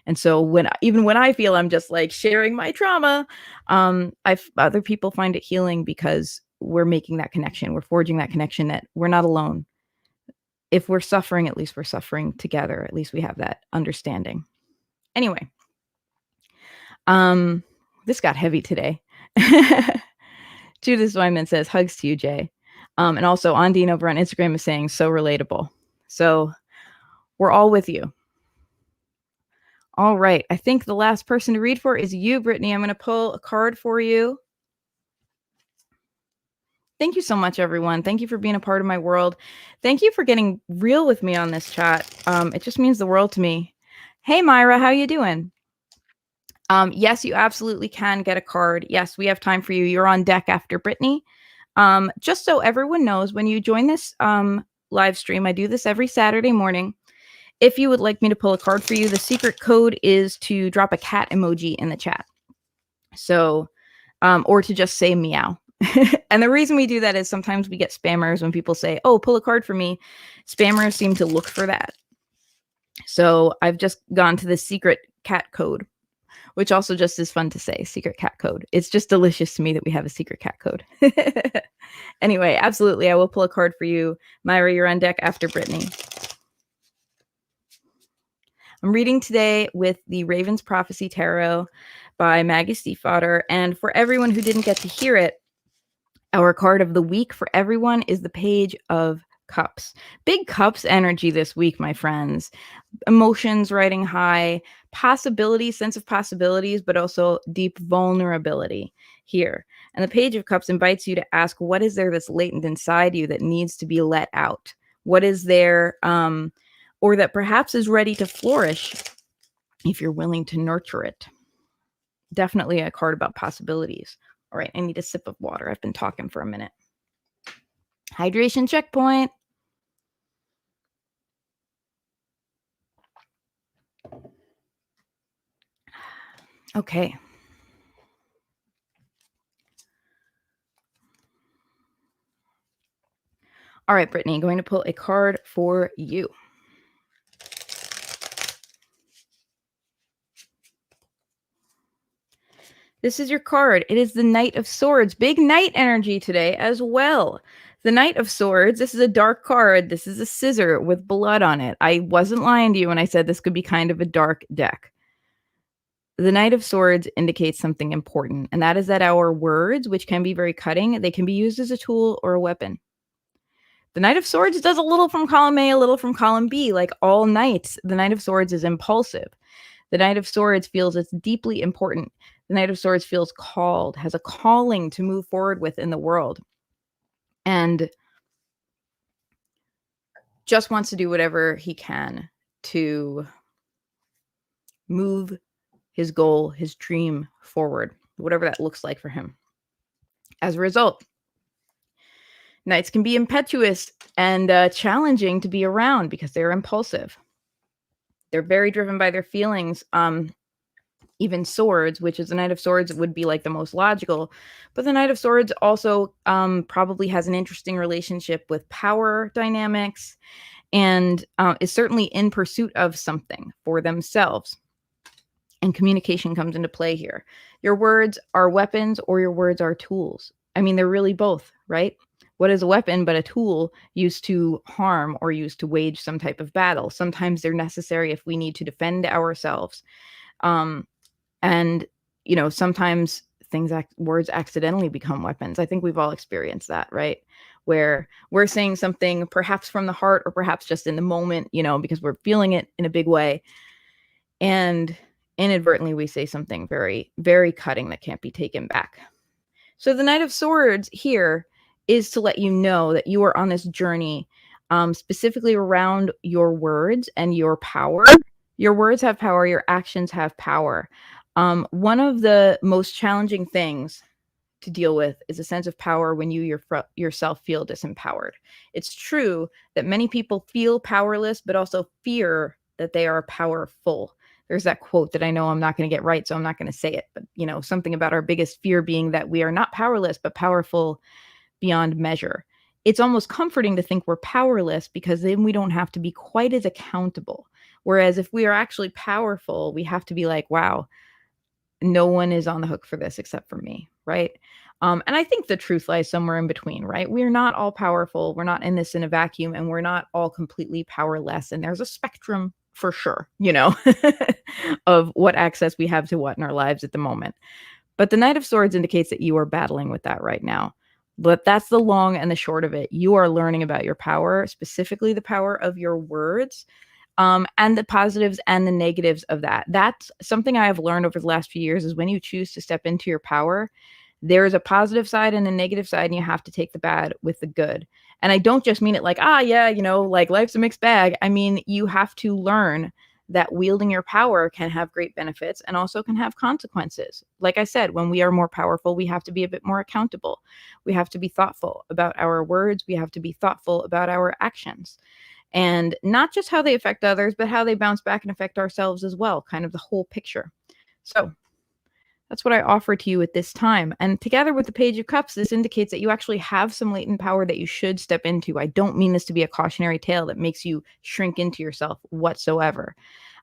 Speaker 1: And so even when I feel I'm just like sharing my trauma, other people find it healing, because we're making that connection. We're forging that connection that we're not alone. If we're suffering, at least we're suffering together. At least we have that understanding. Anyway, this got heavy today. Judith Wyman says, hugs to you, Jay. And also Ondine over on Instagram is saying, so relatable. So we're all with you. All right. I think the last person to read for is you, Brittany. I'm going to pull a card for you. Thank you so much, everyone. Thank you for being a part of my world. Thank you for getting real with me on this chat. It just means the world to me. Hey, Myra, how you doing? Yes, you absolutely can get a card. Yes, we have time for you. You're on deck after Brittany. Just so everyone knows, when you join this live stream, I do this every Saturday morning. If you would like me to pull a card for you, the secret code is to drop a cat emoji in the chat. So, or to just say meow. And the reason we do that is sometimes we get spammers when people say, oh, pull a card for me. Spammers seem to look for that. So I've just gone to the secret cat code, which also just is fun to say, secret cat code. It's just delicious to me that we have a secret cat code. Anyway, absolutely, I will pull a card for you. Myra, you're on deck after Brittany. I'm reading today with the Raven's Prophecy Tarot by Maggie Stiefvater. And for everyone who didn't get to hear it, our card of the week for everyone is the Page of Cups. Big cups energy this week, my friends. Emotions riding high, possibilities, sense of possibilities, but also deep vulnerability here. And the Page of Cups invites you to ask, what is there that's latent inside you that needs to be let out? What is there, or that perhaps is ready to flourish if you're willing to nurture it? Definitely a card about possibilities. All right, I need a sip of water. I've been talking for a minute. Hydration checkpoint. Okay. All right, Brittany, I'm going to pull a card for you. This is your card. It is the Knight of Swords. Big knight energy today as well. The Knight of Swords, this is a dark card. This is a scissor with blood on it. I wasn't lying to you when I said this could be kind of a dark deck. The Knight of Swords indicates something important, and that is that our words, which can be very cutting, they can be used as a tool or a weapon. The Knight of Swords does a little from column A, a little from column B. Like all knights, the Knight of Swords is impulsive. The Knight of Swords feels it's deeply important. The Knight of Swords feels called, has a calling to move forward with in the world, and just wants to do whatever he can to move his goal, his dream forward, whatever that looks like for him. As a result, knights can be impetuous and challenging to be around because they're impulsive. They're very driven by their feelings. Even swords, which is the Knight of Swords, would be like the most logical. But the Knight of Swords also probably has an interesting relationship with power dynamics and is certainly in pursuit of something for themselves. And communication comes into play here. Your words are weapons or your words are tools. I mean, they're really both, right? What is a weapon but a tool used to harm or used to wage some type of battle? Sometimes they're necessary if we need to defend ourselves. And, you know, sometimes words accidentally become weapons. I think we've all experienced that, right? Where we're saying something perhaps from the heart or perhaps just in the moment, you know, because we're feeling it in a big way. And inadvertently we say something very, very cutting that can't be taken back. So the Knight of Swords here is to let you know that you are on this journey, specifically around your words and your power. Your words have power, your actions have power. One of the most challenging things to deal with is a sense of power when you yourself feel disempowered. It's true that many people feel powerless, but also fear that they are powerful. There's that quote that I know I'm not going to get right, so I'm not going to say it, but you know, something about our biggest fear being that we are not powerless, but powerful beyond measure. It's almost comforting to think we're powerless because then we don't have to be quite as accountable. Whereas if we are actually powerful, we have to be like, wow, no one is on the hook for this except for me, right? And I think the truth lies somewhere in between, right? We're not all powerful. We're not in this in a vacuum, and we're not all completely powerless. And there's a spectrum for sure, you know, of what access we have to what in our lives at the moment. But the Knight of Swords indicates that you are battling with that right now. But that's the long and the short of it. You are learning about your power, specifically the power of your words, and the positives and the negatives of that. That's something I have learned over the last few years is when you choose to step into your power, there is a positive side and a negative side, and you have to take the bad with the good. And I don't just mean it like, yeah, you know, like life's a mixed bag. I mean, you have to learn that wielding your power can have great benefits and also can have consequences. Like I said, when we are more powerful, we have to be a bit more accountable. We have to be thoughtful about our words. We have to be thoughtful about our actions. And not just how they affect others, but how they bounce back and affect ourselves as well, kind of the whole picture. So That's what I offer to you at this time. And together with the Page of Cups, this indicates that you actually have some latent power that you should step into. I don't mean this to be a cautionary tale that makes you shrink into yourself whatsoever.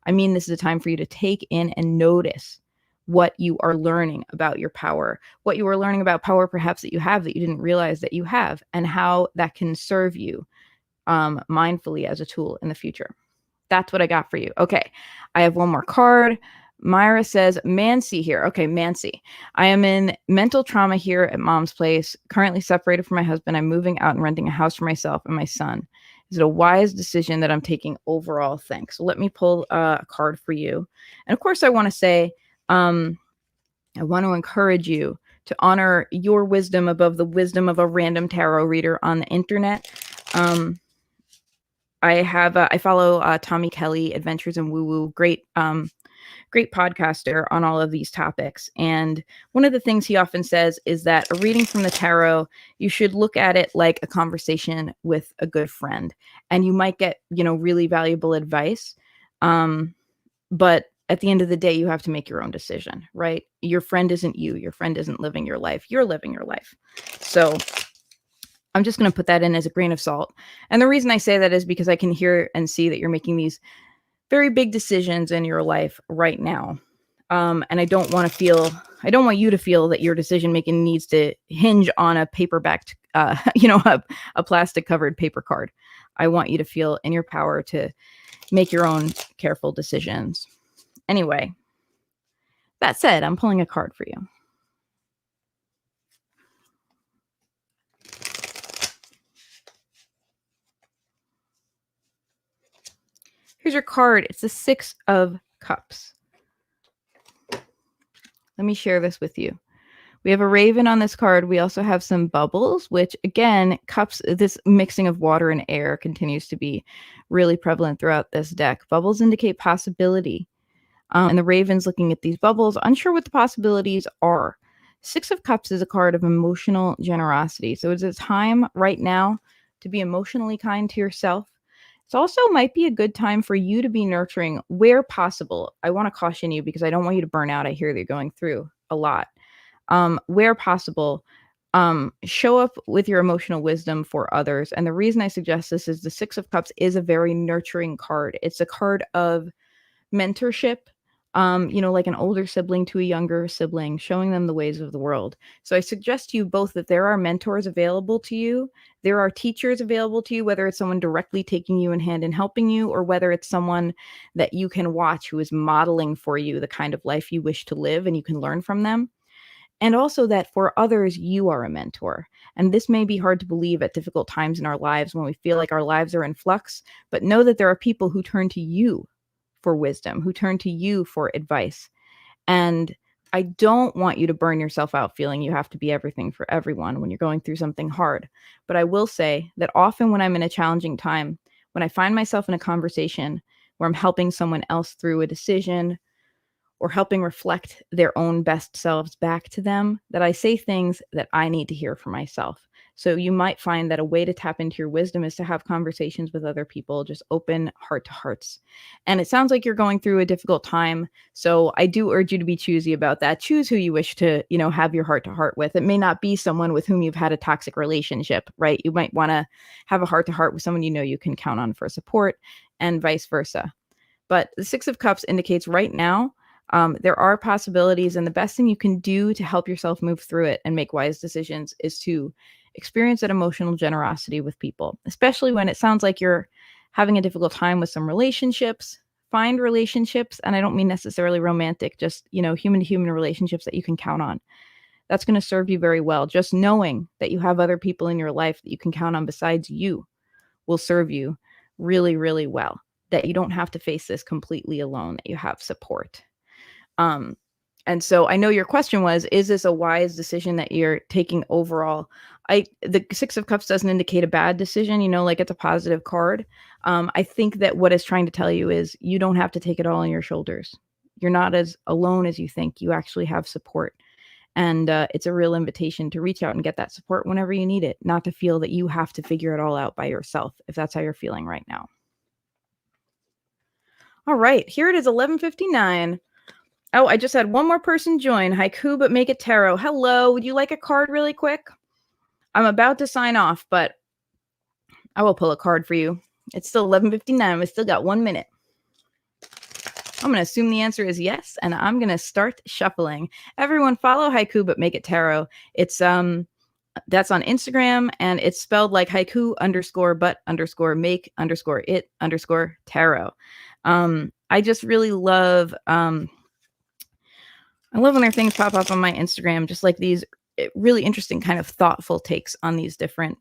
Speaker 1: I mean, this is a time for you to take in and notice what you are learning about your power, what you are learning about power perhaps that you have that you didn't realize that you have, and how that can serve you mindfully as a tool in the future. That's what I got for you. Okay, I have one more card. Myra says, Mancy here. Okay, Mancy. I am in mental trauma here at mom's place, currently separated from my husband. I'm moving out and renting a house for myself and my son. Is it a wise decision that I'm taking overall? Thanks. So let me pull a card for you. And of course, I want to say, I want to encourage you to honor your wisdom above the wisdom of a random tarot reader on the internet. I follow Tommy Kelly, Adventures in Woo Woo, great podcaster on all of these topics. And one of the things he often says is that a reading from the tarot, you should look at it like a conversation with a good friend, and you might get, really valuable advice. But at the end of the day, you have to make your own decision, right? Your friend isn't you. Your friend isn't living your life. You're living your life. So I'm just going to put that in as a grain of salt. And the reason I say that is because I can hear and see that you're making these very big decisions in your life right now. And I don't want you to feel that your decision making needs to hinge on a paperbacked, a plastic covered paper card. I want you to feel in your power to make your own careful decisions. Anyway, that said, I'm pulling a card for you. Here's your card. It's the 6 of Cups. Let me share this with you. We have a raven on this card. We also have some bubbles, which again, cups, this mixing of water and air continues to be really prevalent throughout this deck. Bubbles indicate possibility. And the raven's looking at these bubbles, unsure what the possibilities are. 6 of Cups is a card of emotional generosity. So it's a time right now to be emotionally kind to yourself. It also might be a good time for you to be nurturing where possible. I want to caution you because I don't want you to burn out. I hear that you're going through a lot. Where possible, show up with your emotional wisdom for others. And the reason I suggest this is the 6 of Cups is a very nurturing card. It's a card of mentorship, like an older sibling to a younger sibling, showing them the ways of the world. So I suggest to you both that there are mentors available to you. There are teachers available to you, whether it's someone directly taking you in hand and helping you, or whether it's someone that you can watch who is modeling for you the kind of life you wish to live and you can learn from them. And also that for others, you are a mentor. And this may be hard to believe at difficult times in our lives when we feel like our lives are in flux, but know that there are people who turn to you for wisdom, who turn to you for advice. And I don't want you to burn yourself out feeling you have to be everything for everyone when you're going through something hard. But I will say that often when I'm in a challenging time, when I find myself in a conversation where I'm helping someone else through a decision or helping reflect their own best selves back to them, that I say things that I need to hear for myself. So you might find that a way to tap into your wisdom is to have conversations with other people, just open heart to hearts. And it sounds like you're going through a difficult time. So I do urge you to be choosy about that. Choose who you wish to, have your heart to heart with. It may not be someone with whom you've had a toxic relationship, right? You might want to have a heart to heart with someone you can count on for support, and vice versa. But the 6 of Cups indicates right now, there are possibilities, and the best thing you can do to help yourself move through it and make wise decisions is to experience that emotional generosity with people, especially when it sounds like you're having a difficult time with some relationships. Find relationships, and I don't mean necessarily romantic, just, human to human relationships that you can count on. That's going to serve you very well. Just knowing that you have other people in your life that you can count on besides you will serve you really, really well. That you don't have to face this completely alone, that you have support. And so I know your question was, is this a wise decision that you're taking overall? The 6 of Cups doesn't indicate a bad decision, like it's a positive card. I think that what it's trying to tell you is you don't have to take it all on your shoulders. You're not as alone as you think. You actually have support. And it's a real invitation to reach out and get that support whenever you need it, not to feel that you have to figure it all out by yourself, if that's how you're feeling right now. All right, here it is, 11:59. Oh, I just had one more person join. Haiku, but make it tarot. Hello. Would you like a card really quick? I'm about to sign off, but I will pull a card for you. It's still 11:59. We still got 1 minute. I'm going to assume the answer is yes, and I'm going to start shuffling. Everyone follow Haiku, but make it tarot. It's that's on Instagram, and it's spelled like haiku _ make _ it _ tarot. I just really love I love when their things pop up on my Instagram, just like these really interesting kind of thoughtful takes on these different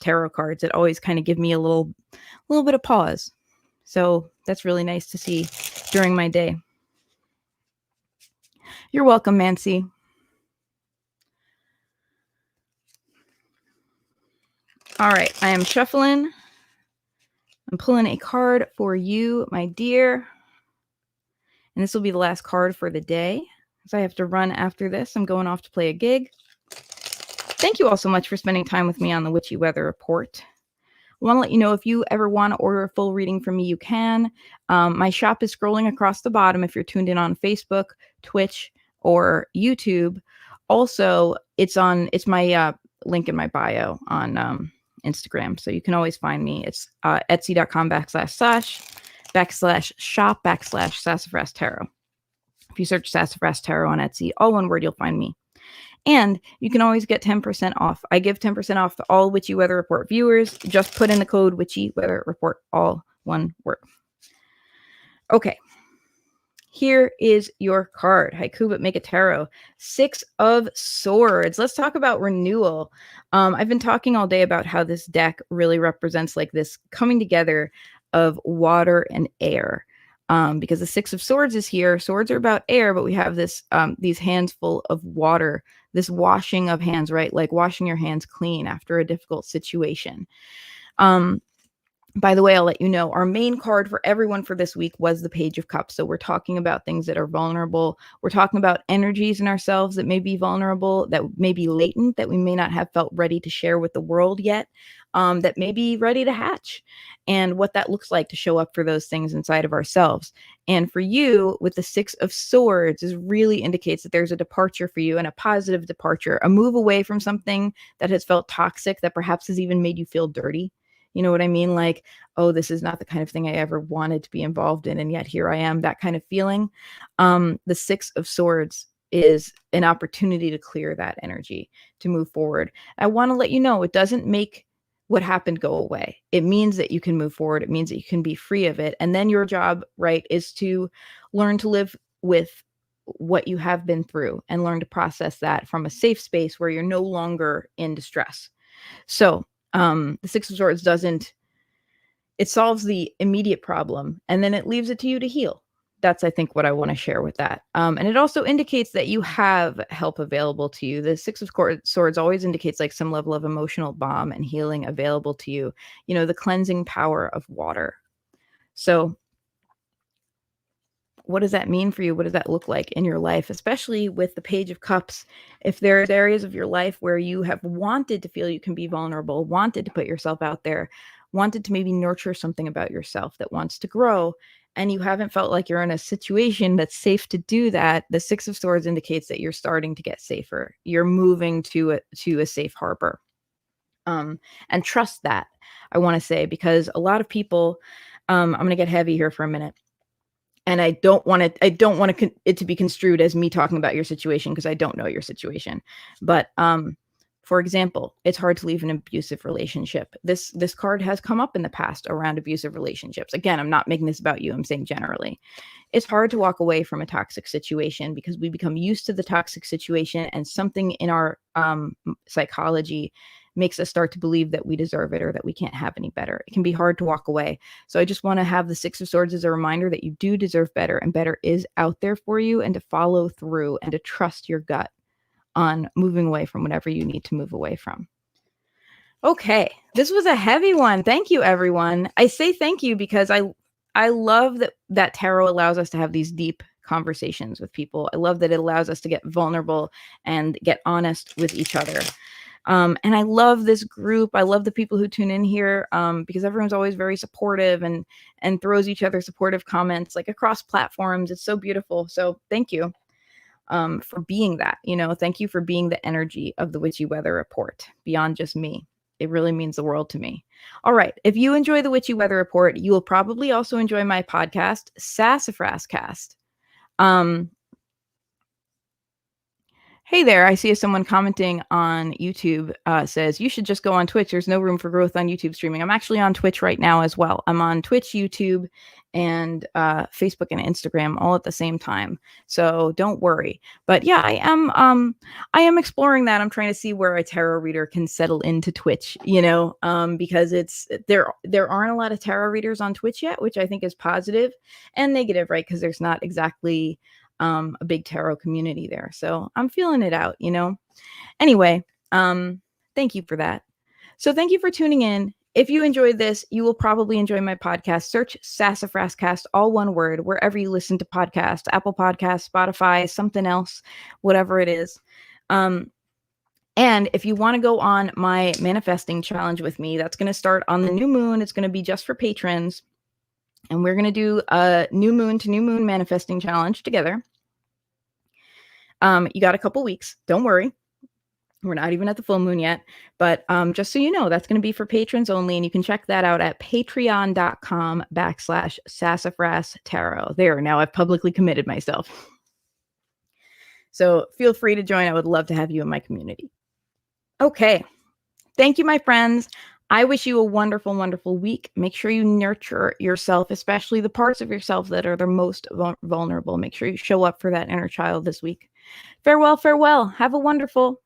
Speaker 1: tarot cards. It always kind of give me a little bit of pause. So that's really nice to see during my day. You're welcome, Nancy. All right, I am shuffling. I'm pulling a card for you, my dear. And this will be the last card for the day, because I have to run after this. I'm going off to play a gig. Thank you all so much for spending time with me on the Witchy Weather Report. I want to let you know, if you ever want to order a full reading from me, you can. My shop is scrolling across the bottom if you're tuned in on Facebook, Twitch, or YouTube. Also, it's my link in my bio on Instagram, so you can always find me. It's etsy.com/shop/sassafras tarot. If you search Sassafras Tarot on Etsy, all one word, you'll find me. And you can always get 10% off. I give 10% off to all Witchy Weather Report viewers. Just put in the code Witchy Weather Report, all one word. Okay. Here is your card. Haiku, but make it tarot. 6 of Swords. Let's talk about renewal. I've been talking all day about how this deck really represents like this coming together of water and air. Because the 6 of Swords is here. Swords are about air, but we have this these hands full of water, this washing of hands, right? Like washing your hands clean after a difficult situation. By the way, I'll let you know, our main card for everyone for this week was the Page of Cups. So we're talking about things that are vulnerable. We're talking about energies in ourselves that may be vulnerable, that may be latent, that we may not have felt ready to share with the world yet, that may be ready to hatch, and what that looks like to show up for those things inside of ourselves. And for you, with the 6 of Swords, is really indicates that there's a departure for you, and a positive departure, a move away from something that has felt toxic, that perhaps has even made you feel dirty. You know what I mean? Like, oh, this is not the kind of thing I ever wanted to be involved in, and yet here I am, that kind of feeling. The 6 of Swords is an opportunity to clear that energy, to move forward. I want to let you know, it doesn't make what happened go away. It means that you can move forward. It means that you can be free of it. And then your job, right, is to learn to live with what you have been through and learn to process that from a safe space where you're no longer in distress. So, the 6 of Swords it solves the immediate problem, and then it leaves it to you to heal. That's, I think, what I want to share with that. And it also indicates that you have help available to you. The 6 of Swords always indicates like some level of emotional balm and healing available to you. You know, the cleansing power of water. So what does that mean for you? What does that look like in your life, especially with the Page of Cups? If there's areas of your life where you have wanted to feel you can be vulnerable, wanted to put yourself out there, wanted to maybe nurture something about yourself that wants to grow, and you haven't felt like you're in a situation that's safe to do that, the 6 of Swords indicates that you're starting to get safer. You're moving to a safe harbor. And trust that, I want to say, because a lot of people, I'm going to get heavy here for a minute. And I don't want it to be construed as me talking about your situation, because I don't know your situation. But for example, it's hard to leave an abusive relationship. This card has come up in the past around abusive relationships. Again, I'm not making this about you. I'm saying generally. It's hard to walk away from a toxic situation because we become used to the toxic situation, and something in our psychology makes us start to believe that we deserve it or that we can't have any better. It can be hard to walk away. So I just want to have the 6 of Swords as a reminder that you do deserve better, and better is out there for you, and to follow through and to trust your gut on moving away from whatever you need to move away from. Okay, this was a heavy one. Thank you, everyone. I say thank you because I love that tarot allows us to have these deep conversations with people. I love that it allows us to get vulnerable and get honest with each other. And I love this group. I love the people who tune in here because everyone's always very supportive and throws each other supportive comments like across platforms. It's so beautiful. So thank you for being that. Thank you for being the energy of the Witchy Weather Report beyond just me. It really means the world to me. All right. If you enjoy the Witchy Weather Report, you will probably also enjoy my podcast, Sassafras Cast. Hey there, I see someone commenting on YouTube says, you should just go on Twitch. There's no room for growth on YouTube streaming. I'm actually on Twitch right now as well. I'm on Twitch, YouTube, and Facebook and Instagram all at the same time. So don't worry. But yeah, I am exploring that. I'm trying to see where a tarot reader can settle into Twitch, because there aren't a lot of tarot readers on Twitch yet, which I think is positive and negative, right? Because there's not exactly a big tarot community there. So I'm feeling it out, Anyway, thank you for that. So thank you for tuning in. If you enjoyed this, you will probably enjoy my podcast. Search Sassafras Cast, all one word, wherever you listen to podcasts, Apple Podcasts, Spotify, something else, whatever it is. And if you want to go on my manifesting challenge with me, that's going to start on the new moon. It's going to be just for patrons. And we're going to do a new moon to new moon manifesting challenge together. You got a couple weeks. Don't worry. We're not even at the full moon yet. But just so you know, that's going to be for patrons only. And you can check that out at patreon.com/sassafras tarot. There, now I've publicly committed myself. So feel free to join. I would love to have you in my community. Okay. Thank you, my friends. I wish you a wonderful, wonderful week. Make sure you nurture yourself, especially the parts of yourself that are the most vulnerable. Make sure you show up for that inner child this week. Farewell, farewell. Have a wonderful